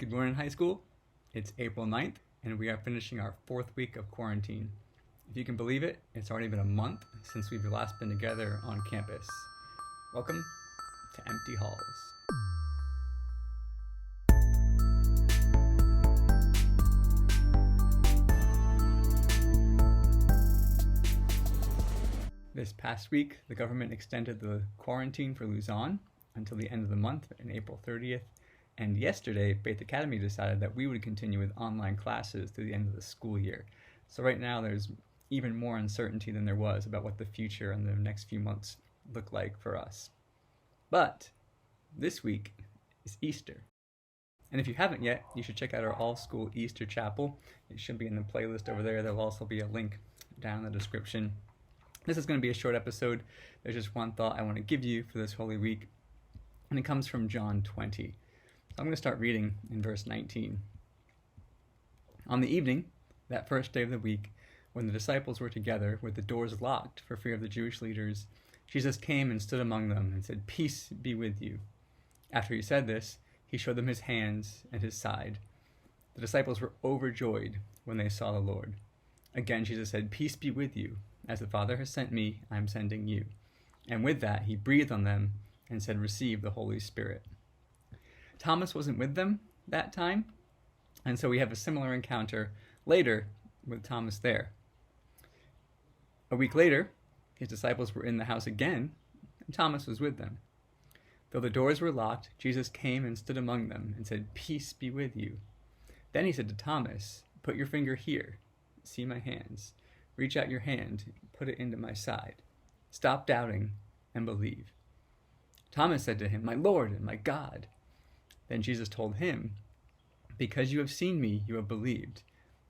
Good morning, high school. It's April 9th, and we are finishing our 4th week of quarantine. If you can believe it, it's already been a month since we've last been together on campus. Welcome to Empty Halls. This past week, the government extended the quarantine for Luzon until the end of the month, on April 30th. And yesterday, Faith Academy decided that we would continue with online classes through the end of the school year. So right now, there's even more uncertainty than there was about what the future and the next few months look like for us. But this week is Easter. And if you haven't yet, you should check out our all-school Easter chapel. It should be in the playlist over there. There'll also be a link down in the description. This is going to be a short episode. There's just one thought I want to give you for this Holy Week, and it comes from John 20. So I'm going to start reading in verse 19. On the evening, that first day of the week, when the disciples were together with the doors locked for fear of the Jewish leaders, Jesus came and stood among them and said, "Peace be with you." After he said this, he showed them his hands and his side. The disciples were overjoyed when they saw the Lord. Again, Jesus said, "Peace be with you. As the Father has sent me, I am sending you." And with that, he breathed on them and said, "Receive the Holy Spirit." Thomas wasn't with them that time, and so we have a similar encounter later with Thomas there. A week later, his disciples were in the house again, and Thomas was with them. Though the doors were locked, Jesus came and stood among them and said, "Peace be with you." Then he said to Thomas, "Put your finger here. See my hands. Reach out your hand, put it into my side. Stop doubting and believe." Thomas said to him, "My Lord and my God." Then Jesus told him, "Because you have seen me, you have believed.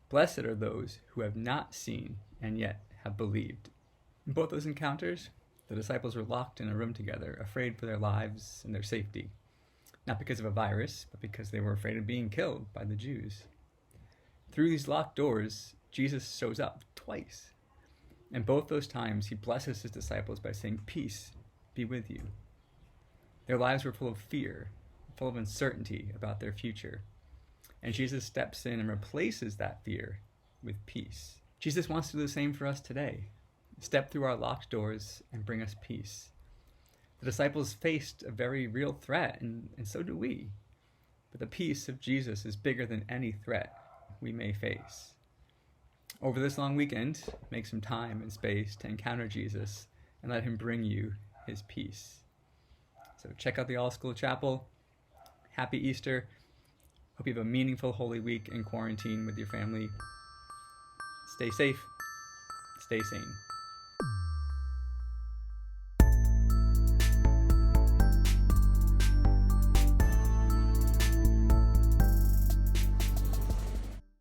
Blessed are those who have not seen and yet have believed." In both those encounters, the disciples were locked in a room together, afraid for their lives and their safety. Not because of a virus, but because they were afraid of being killed by the Jews. Through these locked doors, Jesus shows up twice. And both those times, he blesses his disciples by saying, "Peace be with you." Their lives were full of fear, full of uncertainty about their future. And Jesus steps in and replaces that fear with peace. Jesus wants to do the same for us today. Step through our locked doors and bring us peace. The disciples faced a very real threat, and so do we. But the peace of Jesus is bigger than any threat we may face. Over this long weekend, make some time and space to encounter Jesus and let him bring you his peace. So check out the All School Chapel. Happy Easter. Hope you have a meaningful Holy Week in quarantine with your family. Stay safe. Stay sane.